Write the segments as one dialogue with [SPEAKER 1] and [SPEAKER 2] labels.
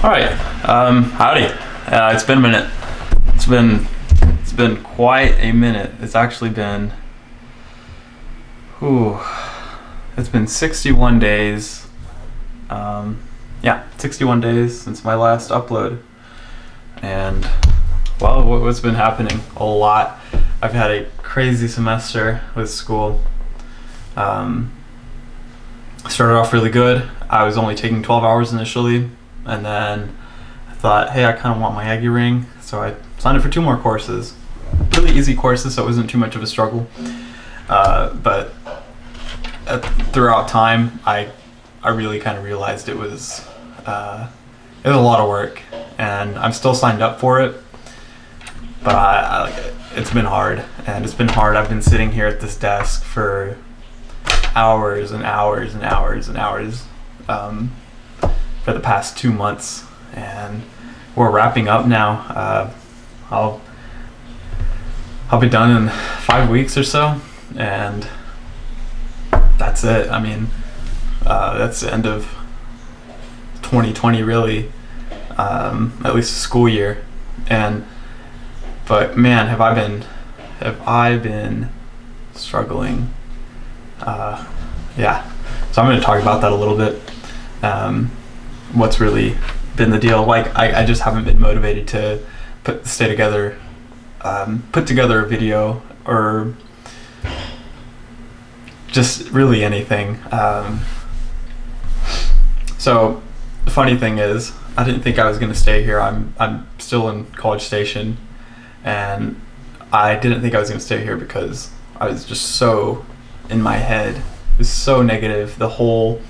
[SPEAKER 1] All right, howdy. It's been a minute. It's been quite a minute. It's actually been, it's been 61 days. 61 days since my last upload. And well, what's been happening? A lot. I've had a crazy semester with school. Started off really good. I was only taking 12 hours initially, and then I thought, hey, I kind of want my Aggie ring, so I signed up for 2 more courses. Really easy courses, so it wasn't too much of a struggle. But throughout time, I really kind of realized it was a lot of work, and I'm still signed up for it. But it's been hard, and it's been hard. I've been sitting here at this desk for hours and hours and hours and hours for the past 2 months, and we're wrapping up now. I'll be done in 5 weeks or so, and that's it. I mean, that's the end of 2020, really, at least the school year. But man, have I been struggling. So I'm going to talk about that a little bit. What's really been the deal? Like, I just haven't been motivated to put together a video, or just really anything. So the funny thing is, I didn't think I was going to stay here. I'm still in College Station, and I didn't think I was going to stay here because I was just so in my head. It was so negative the whole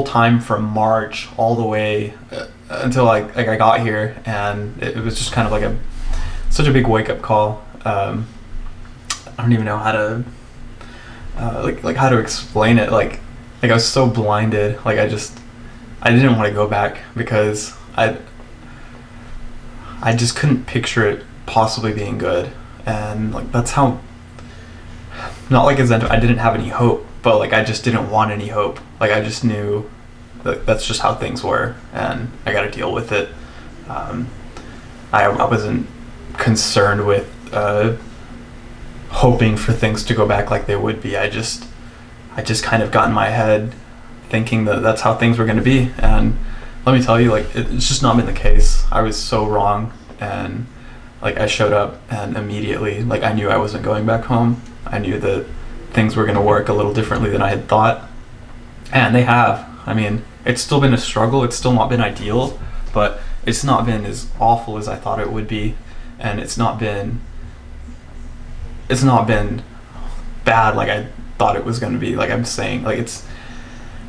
[SPEAKER 1] time from March all the way until I got here, and it was just kind of like such a big wake up call. I don't even know how to how to explain it. Like I was so blinded. Like I didn't want to go back because I just couldn't picture it possibly being good, and like that's how. Not like as I didn't have any hope, but like I just didn't want any hope. Like I just knew that that's just how things were, and I got to deal with it. I wasn't concerned with hoping for things to go back like they would be. I just kind of got in my head thinking that that's how things were going to be, and let me tell you, like it's just not been the case. I was so wrong, and like I showed up and immediately, like I knew I wasn't going back home. I knew that things were going to work a little differently than I had thought, and they have. I mean, it's still been a struggle. It's still not been ideal, but it's not been as awful as I thought it would be, and it's not been bad like I thought it was going to be. Like I'm saying, like it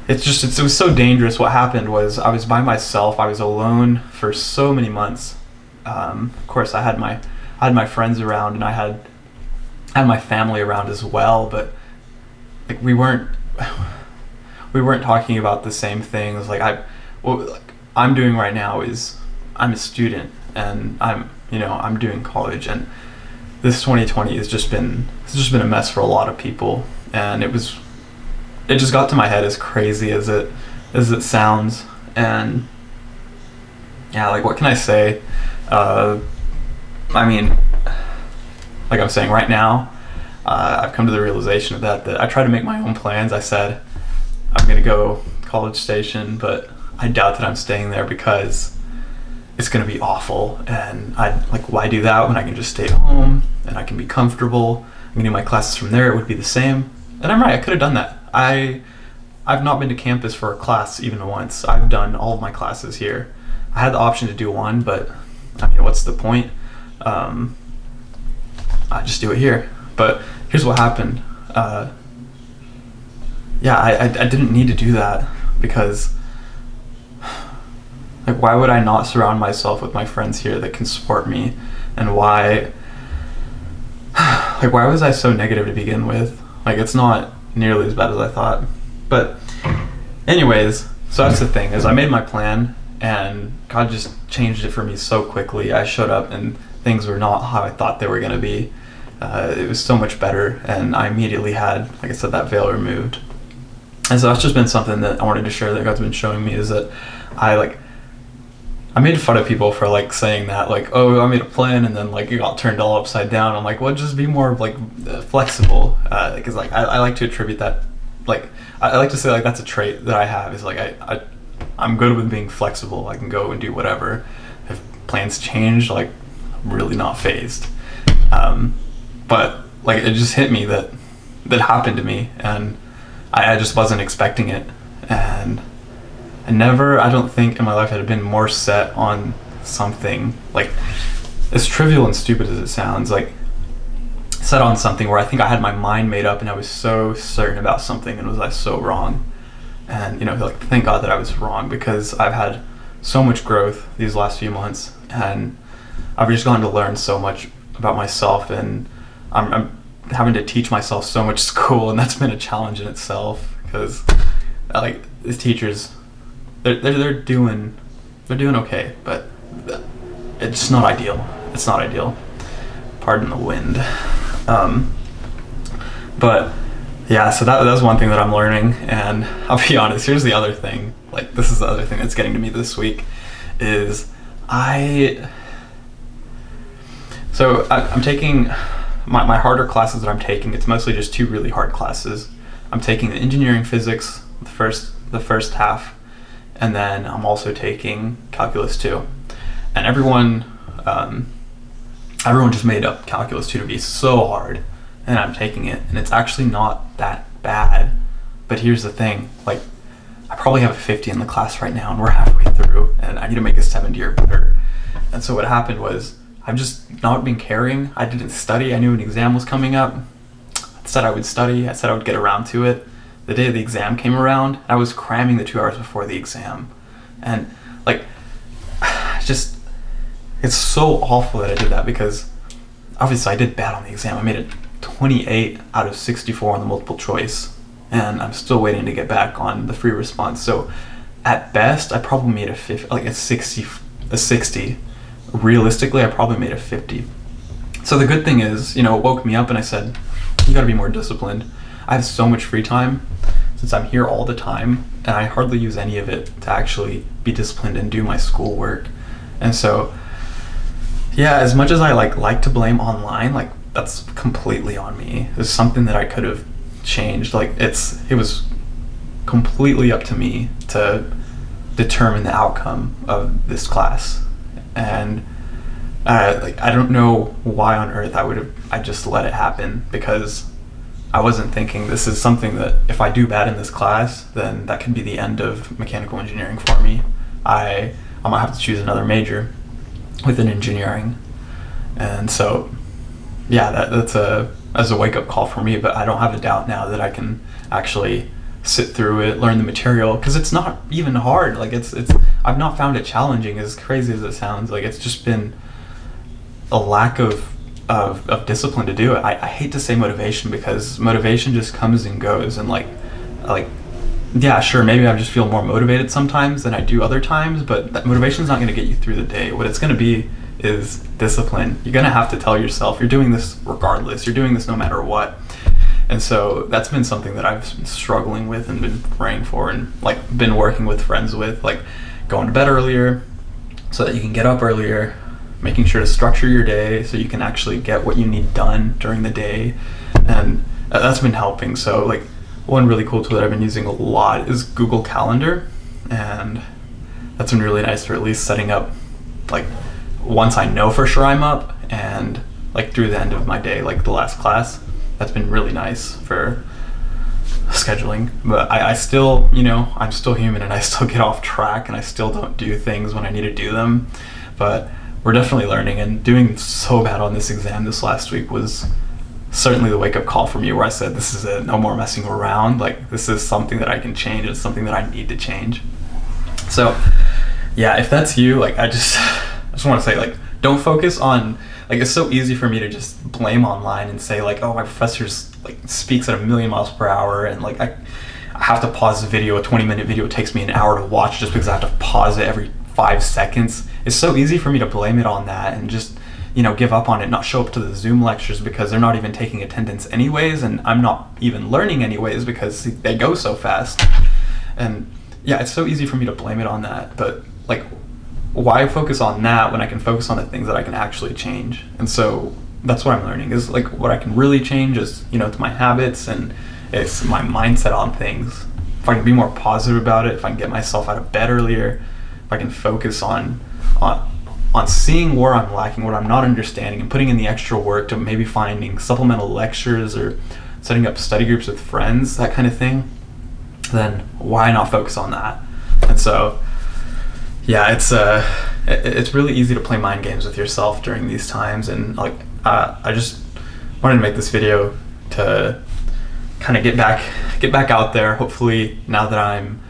[SPEAKER 1] was so dangerous. What happened was I was by myself. I was alone for so many months. Of course, I had my friends around, and I had my family around as well, but like we weren't talking about the same things. Like what I'm doing right now is I'm a student, and I'm doing college, and this 2020 it's just been a mess for a lot of people, and it just got to my head, as crazy as it sounds. And yeah, like what can I say? I mean, like I'm saying right now, I've come to the realization of that I try to make my own plans. I said I'm gonna go College Station, but I doubt that I'm staying there because it's gonna be awful, and why do that when I can just stay at home and I can be comfortable? I'm gonna do my classes from there. It would be the same. And I'm right, I could have done that. I've not been to campus for a class even once. I've done all of my classes here. I had the option to do one, but I mean, what's the point? I just do it here. But here's what happened. I didn't need to do that, because like why would I not surround myself with my friends here that can support me? And why was I so negative to begin with? Like it's not nearly as bad as I thought. But anyways, so that's the thing, is I made my plan, and God just changed it for me so quickly. I showed up and things were not how I thought they were going to be. It was so much better, and I immediately had, like I said, that veil removed. And so that's just been something that I wanted to share that God's been showing me, is that I made fun of people for like saying that, like, oh, I made a plan and then like it got turned all upside down. I'm like, well, just be more like flexible, because like I like to attribute that, like I like to say like that's a trait that I have, is like I'm good with being flexible. I can go and do whatever. If plans change, like I'm really not phased. But like it just hit me that happened to me, and I just wasn't expecting it, and I don't think in my life had been more set on something, like as trivial and stupid as it sounds, like set on something where I think I had my mind made up and I was so certain about something and was like so wrong. And like thank God that I was wrong, because I've had so much growth these last few months, and I've just gotten to learn so much about myself, and I'm having to teach myself so much school, and that's been a challenge in itself, because like these teachers, they're doing okay, but it's not ideal. It's not ideal. Pardon the wind. But yeah, so that was one thing that I'm learning, and I'll be honest, here's the other thing. Like this is the other thing that's getting to me this week, is I'm taking my harder classes that I'm taking. It's mostly just 2 really hard classes. I'm taking the engineering physics, the first half, and then I'm also taking calculus 2. And everyone just made up calculus 2 to be so hard, and I'm taking it, and it's actually not that bad. But here's the thing, like I probably have a 50 in the class right now, and we're halfway through, and I need to make a 70 or better. And so what happened was, I've just not been caring. I didn't study. I knew an exam was coming up. I said I would study. I said I would get around to it. The day the exam came around, I was cramming the 2 hours before the exam. And like, it's so awful that I did that, because obviously I did bad on the exam. I made it 28 out of 64 on the multiple choice, and I'm still waiting to get back on the free response. So at best, I probably made a 50, like a 60. Realistically, I probably made a 50. So the good thing is, it woke me up and I said, you gotta be more disciplined. I have so much free time since I'm here all the time, and I hardly use any of it to actually be disciplined and do my schoolwork. And so, yeah, as much as I like to blame online, like that's completely on me. It's something that I could have changed. Like it was completely up to me to determine the outcome of this class. And I don't know why on earth I just let it happen, because I wasn't thinking this is something that if I do bad in this class, then that could be the end of mechanical engineering for me. I might have to choose another major within engineering. And so yeah, that's a wake-up call for me. But I don't have a doubt now that I can actually sit through it, learn the material, because it's not even hard. Like it's I've not found it challenging, as crazy as it sounds. Like it's just been a lack of discipline to do it. I hate to say motivation, because motivation just comes and goes, and like yeah, sure, maybe I just feel more motivated sometimes than I do other times, but that motivation's not going to get you through the day. What it's going to be is discipline. You're going to have to tell yourself you're doing this regardless. You're doing this no matter what. And so that's been something that I've been struggling with and been praying for, and like been working with friends with, like going to bed earlier so that you can get up earlier, making sure to structure your day so you can actually get what you need done during the day. And that's been helping. So like one really cool tool that I've been using a lot is Google Calendar, and that's been really nice for at least setting up, like once I know for sure I'm up, and like through the end of my day, like the last class. That's been really nice for scheduling. But I still, I'm still human, and I still get off track, and I still don't do things when I need to do them. But we're definitely learning, and doing so bad on this exam this last week was certainly the wake-up call for me, where I said, this is it, no more messing around. Like this is something that I can change. It's something that I need to change. So yeah, if that's you, like I just want to say, like, don't focus on, like, it's so easy for me to just blame online and say like, oh, my professor's like speaks at 1,000,000 miles per hour, and like I have to pause the video. A 20-minute video takes me an hour to watch just because I have to pause it every 5 seconds. It's so easy for me to blame it on that and just give up on it, not show up to the Zoom lectures because they're not even taking attendance anyways, and I'm not even learning anyways because they go so fast. And yeah, it's so easy for me to blame it on that. But like, why focus on that when I can focus on the things that I can actually change? And so that's what I'm learning, is like what I can really change is, it's my habits and it's my mindset on things. If I can be more positive about it, if I can get myself out of bed earlier, if I can focus on seeing where I'm lacking, what I'm not understanding, and putting in the extra work to maybe finding supplemental lectures or setting up study groups with friends, that kind of thing, then why not focus on that? And so, yeah, it's really easy to play mind games with yourself during these times. And like, I just wanted to make this video to kind of get back out there. Hopefully, now that I'm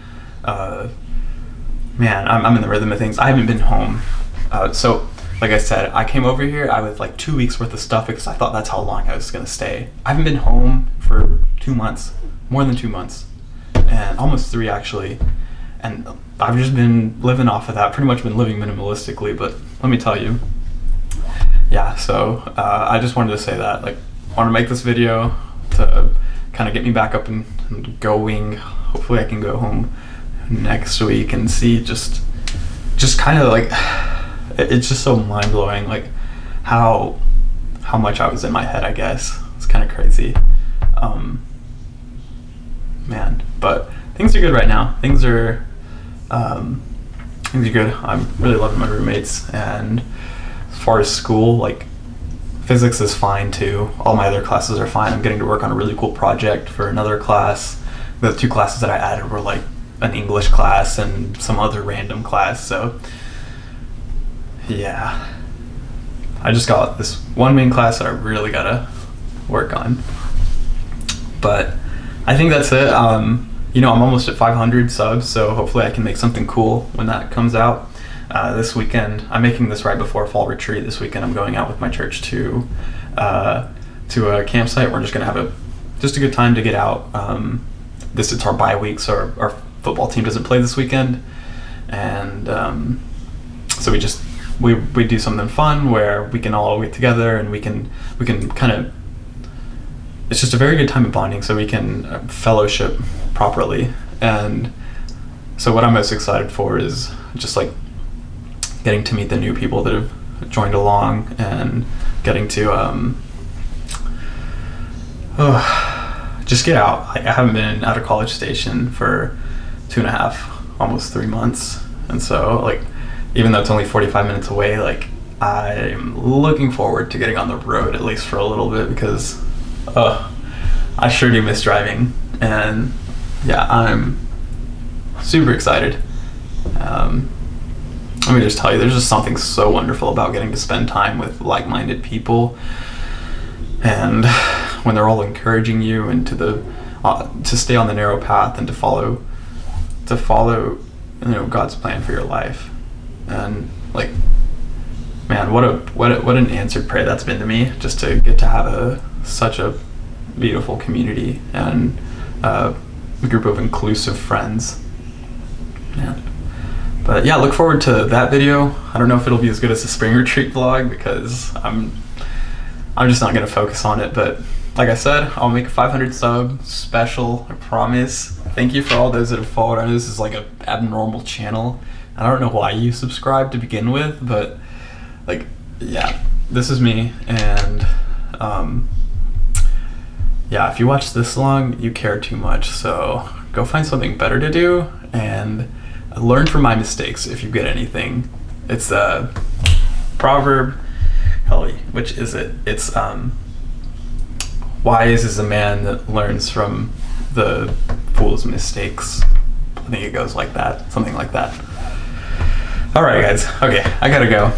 [SPEAKER 1] in the rhythm of things. I haven't been home. So, like I said, I came over here, I was like 2 weeks worth of stuff because I thought that's how long I was going to stay. I haven't been home for 2 months, more than 2 months, and almost 3 actually. And I've just been living off of that, pretty much been living minimalistically, but let me tell you. Yeah, so I just wanted to say that, like, I want to make this video to kind of get me back up and going. Hopefully I can go home next week and see just kind of like, it's just so mind-blowing, like how much I was in my head, I guess. It's kind of crazy. But things are good right now. Things are good. I'm really loving my roommates, and as far as school, like, physics is fine too. All my other classes are fine. I'm getting to work on a really cool project for another class. The 2 classes that I added were like an English class and some other random class, so yeah. I just got this one main class that I really gotta work on. But I think that's it. I'm almost at 500 subs, so hopefully I can make something cool when that comes out. This weekend, I'm making this right before fall retreat. This weekend I'm going out with my church to a campsite. We're just gonna have a good time to get out. It's our bye week, so our football team doesn't play this weekend, and so we do something fun where we can all get together and we can kind of, it's just a very good time of bonding, so we can fellowship properly. And so what I'm most excited for is just like getting to meet the new people that have joined along, and getting to just get out. I haven't been out of College Station for 2.5, almost 3 months, and so, like, even though it's only 45 minutes away, like, I'm looking forward to getting on the road at least for a little bit, because I sure do miss driving. And yeah, I'm super excited. Let me just tell you, there's just something so wonderful about getting to spend time with like-minded people, and when they're all encouraging you and to stay on the narrow path and to follow God's plan for your life. And like, man, what an answered prayer that's been to me, just to get to have such a beautiful community and a group of inclusive friends. Man. But yeah, look forward to that video. I don't know if it'll be as good as the spring retreat vlog, because I'm just not gonna focus on it. But like I said, I'll make a 500 sub special, I promise. Thank you for all those that have followed. I know this is like an abnormal channel. I don't know why you subscribed to begin with, but like, yeah, this is me. And yeah, if you watch this long, you care too much. So go find something better to do and learn from my mistakes if you get anything. It's a proverb, which is it? It's wise is a man that learns from the fool's mistakes. I think it goes like that, something like that. All right, guys. Okay, I gotta go.